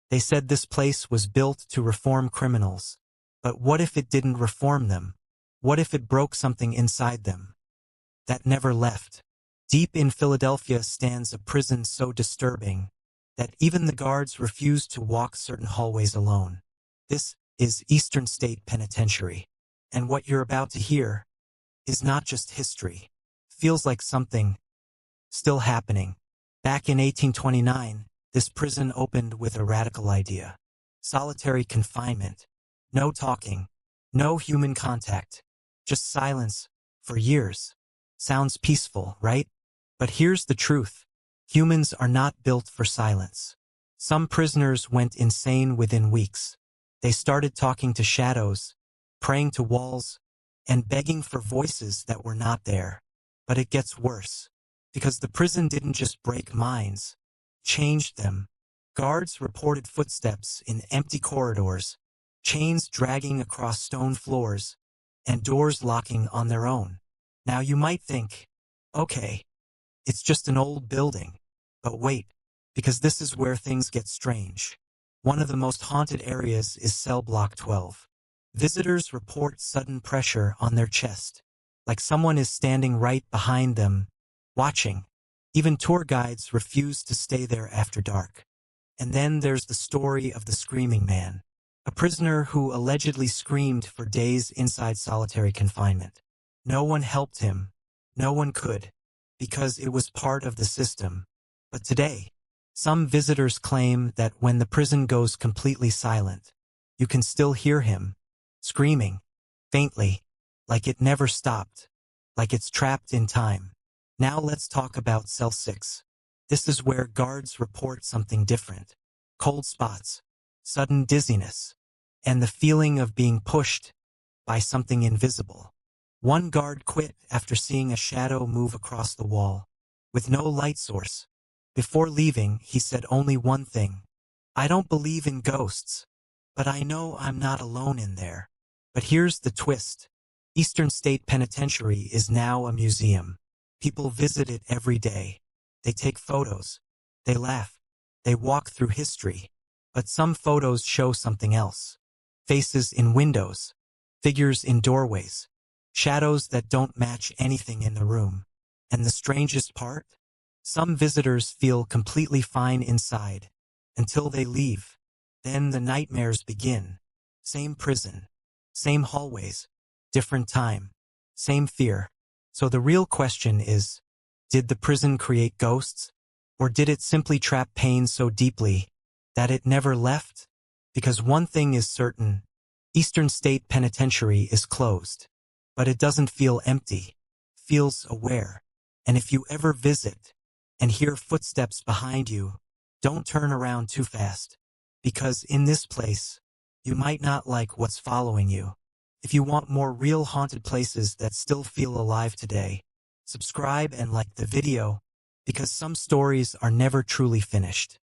They said this place was built to reform criminals. But what if it didn't reform them? What if it broke something inside them that never left? Deep in Philadelphia stands a prison so disturbing that even the guards refuse to walk certain hallways alone. This is Eastern State Penitentiary. And what you're about to hear is not just history. Feels like something still happening. Back in 1829, this prison opened with a radical idea. Solitary confinement. No talking. No human contact. Just silence for years. Sounds peaceful, right? But here's the truth. Humans are not built for silence. Some prisoners went insane within weeks. They started talking to shadows, praying to walls, and begging for voices that were not there. But it gets worse. Because the prison didn't just break minds, changed them. Guards reported footsteps in empty corridors, chains dragging across stone floors, and doors locking on their own. Now you might think, okay, it's just an old building. But wait, because this is where things get strange. One of the most haunted areas is cell block 12. Visitors report sudden pressure on their chest, like someone is standing right behind them, watching. Even tour guides refuse to stay there after dark. And then there's the story of the Screaming Man, a prisoner who allegedly screamed for days inside solitary confinement. No one helped him. No one could, because it was part of the system. But today, some visitors claim that when the prison goes completely silent, you can still hear him, screaming, faintly, like it never stopped, like it's trapped in time. Now let's talk about Cell 6. This is where guards report something different. Cold spots, sudden dizziness, and the feeling of being pushed by something invisible. One guard quit after seeing a shadow move across the wall, with no light source. Before leaving, he said only one thing. I don't believe in ghosts, but I know I'm not alone in there. But here's the twist. Eastern State Penitentiary is now a museum. People visit it every day. They take photos. They laugh. They walk through history. But some photos show something else. Faces in windows. Figures in doorways. Shadows that don't match anything in the room. And the strangest part? Some visitors feel completely fine inside until they leave. Then the nightmares begin. Same prison. Same hallways. Different time. Same fear. So the real question is, did the prison create ghosts? Or did it simply trap pain so deeply that it never left? Because one thing is certain, Eastern State Penitentiary is closed. But it doesn't feel empty. It feels aware. And if you ever visit and hear footsteps behind you, don't turn around too fast. Because in this place, you might not like what's following you. If you want more real haunted places that still feel alive today, subscribe and like the video, because some stories are never truly finished.